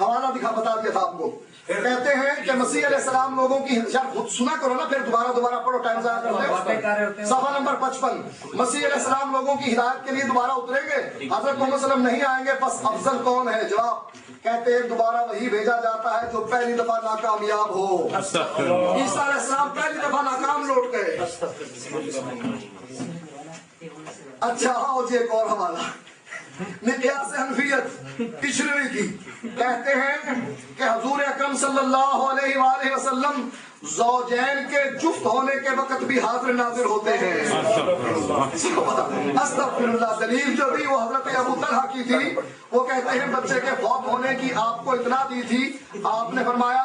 حوالہ بتا دیا تھا آپ کو. کہتے ہیں کہ مسیح علیہ السلام لوگوں کی خود سنا کرو نا, پھر دوبارہ پڑھو, ٹائم ضائع کرتے. صفحہ نمبر 55, مسیح علیہ السلام لوگوں کی ہدایت کے لیے دوبارہ اتریں گے, حضرت محمد صلی اللہ علیہ وسلم نہیں آئیں گے, پس افضل کون ہے؟ جواب, کہتے ہیں دوبارہ وہی بھیجا جاتا ہے جو پہلی دفعہ ناکامیاب ہو. عیسیٰ علیہ السلام پہلی دفعہ ناکام لوٹ گئے. اچھا آؤ جی ایک اور حوالہ, مقیاس حنفیت پچھلوی کی. کہتے ہیں کہ حضور اکرم صلی اللہ علیہ وآلہ وسلم زوجین کے جفت ہونے کے وقت بھی حاضر ناظر ہوتے ہیں. استغفر اللہ. دلیل جو بھی وہ حضرت ابو طلحہ کی تھی, وہ کہتے ہیں بچے کے فوت ہونے کی آپ کو اطلاع دی تھی, آپ نے فرمایا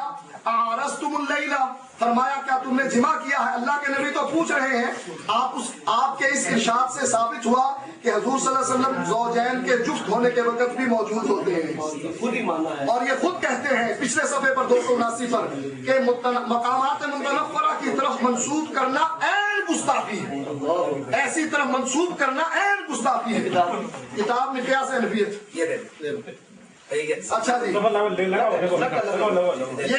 اعرستم اللیلہ, فرمایا کیا تم نے جمع کیا ہے؟ اللہ کے نبی تو پوچھ رہے ہیں. آپ کے اس ارشاد سے ثابت ہوا کہ حضور صلی اللہ علیہ وسلم زوجین کے جفت ہونے کے وقت بھی موجود ہوتے ہیں, اور یہ خود کہتے ہیں پچھلے صفحے پر 279 پر کہ مقامات متنفرہ کی طرف منسوب کرنا عین گستاخی ہے. ایسی طرف منسوب کرنا عین گستاخی ہے. کتاب مقیاس حنفیت. اچھا جی, یہ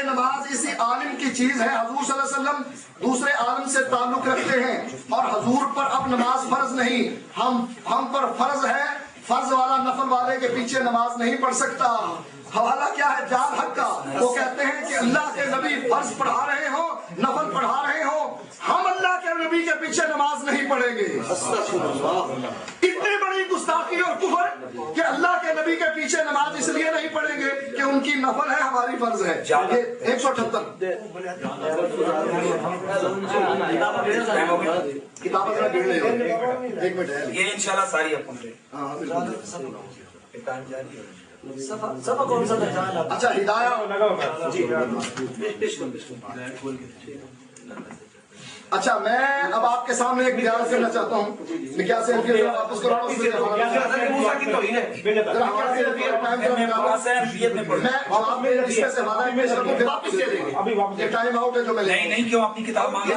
نماز اسی عالم کی چیز ہے. حضور صلی اللہ علیہ وسلم دوسرے عالم سے تعلق رکھتے ہیں, اور حضور پر اب نماز فرض نہیں, ہم پر فرض ہے. فرض والا نفل والے کے پیچھے نماز نہیں پڑھ سکتا. حوالہ کیا ہے؟ جان حق کا. وہ کہتے ہیں کہ اللہ کے نبی فرض پڑھا رہے ہو, نفل پڑھا رہے ہو, ہم اللہ کے نبی کے پیچھے نماز نہیں پڑھیں گے. اتنی بڑی گستاخی اور کفر کہ اللہ کے نبی کے پیچھے نماز اس لیے نہیں پڑھیں گے کہ ان کی نفل ہے, ہماری فرض ہے. 178 کتاب یہ انشاءاللہ ساری کون سا تھا؟ اچھا اچھا, میں اب آپ کے سامنے ایک بیان کرنا چاہتا ہوں. مقیاس حنفیت واپس کرو. ٹائم آؤٹ ہے جو میں نہیں کیوں اپنی کتاب مانگ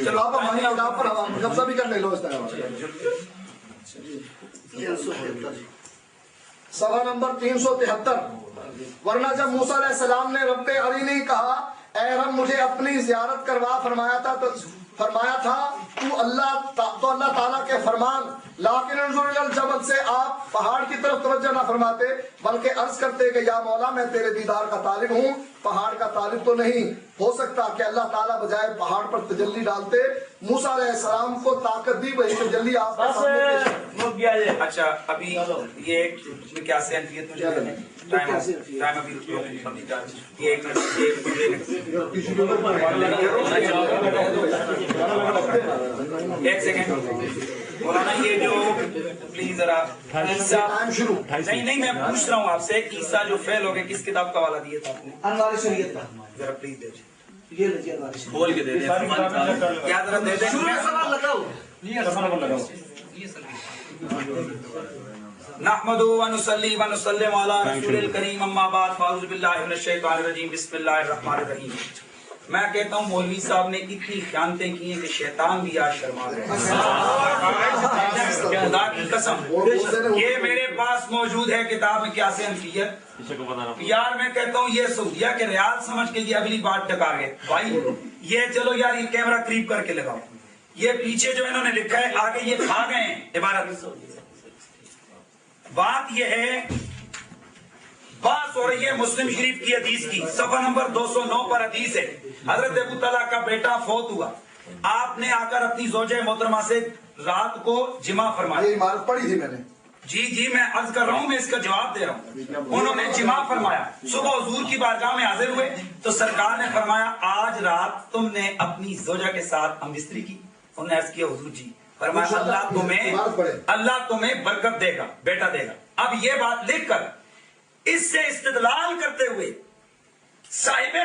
چلو آپ ہماری کتاب پر قبضہ بھی کر لے لو. اس طرح صفحہ نمبر 373. ورنہ جب موسیٰ علیہ السلام نے رب ارینی کہا, اے رب مجھے اپنی زیارت کروا, فرمایا تھا تو اللہ تعالیٰ کے فرمان لیکن انظر الی الجبل سے آپ پہاڑ کی طرف توجہ نہ فرماتے, بلکہ عرض کرتے کہ یا مولا میں تیرے دیدار کا طالب ہوں, پہاڑ کا طالب تو نہیں. ہو سکتا کہ اللہ تعالیٰ بجائے پہاڑ پر تجلی ڈالتے. موسیٰ علیہ السلام کو طاقت دی, وہی تجلی آپ کے سامنے. اچھا ابھی یہ کیا سے انفیت مجھے ٹائم ابھی ایک سیکنڈ مولانا, یہ جو پلیز ذرا نہیں میں پوچھ رہا ہوں آپ سے, عیسیٰ جو فعل ہو گئے کس کتاب کا حوالہ دیا تھا آپ نے؟ انوار شریعت کا. ذرا پلیز دے بول کے دے دیں, کیا ذرا دے دیں. نحمد و نصلی و نسلم علی رسول الکریم, اما بعد, فاعوذ باللہ من الشیطان الرجیم, بسم اللہ الرحمن الرحیم. میں کہتا ہوں مولوی صاحب نے اتنی خیانتیں کی ہیں کہ شیطان بھی آج شرما رہے ہیں. خدا کی قسم, یہ میرے پاس موجود ہے کتاب مقیاس حنفیت. یار میں کہتا ہوں یہ سعودیہ کے ریاض سمجھ کے یہ اگلی بات ٹکا گئے بھائی. یہ چلو یار یہ کیمرہ قریب کر کے لگاؤ, یہ پیچھے جو انہوں نے لکھا ہے آگے یہ کھا گئے ہیں عبارت. بات یہ ہے, بات ہو رہی ہے مسلم شریف کی حدیث کی, صفحہ نمبر 209 پر حدیث ہے. حضرت ابو طلحہ کا بیٹا فوت ہوا, آپ نے آ کر اپنی زوجہ محترمہ سے رات کو جمع فرمایا. یہ عبارت پڑھی تھی میں نے. جی میں عرض کر رہا ہوں, میں اس کا جواب دے رہا ہوں. انہوں نے جمع فرمایا, صبح حضور کی بارگاہ میں حاضر ہوئے تو سرکار نے فرمایا آج رات تم نے اپنی زوجہ کے ساتھ ہم بستری کی. انہوں نے عرض کیا حضور جی. فرمایا اللہ تمہیں برکت دے گا, بیٹا دے گا. اب یہ بات لکھ کر اس سے استدلال کرتے ہوئے صاحب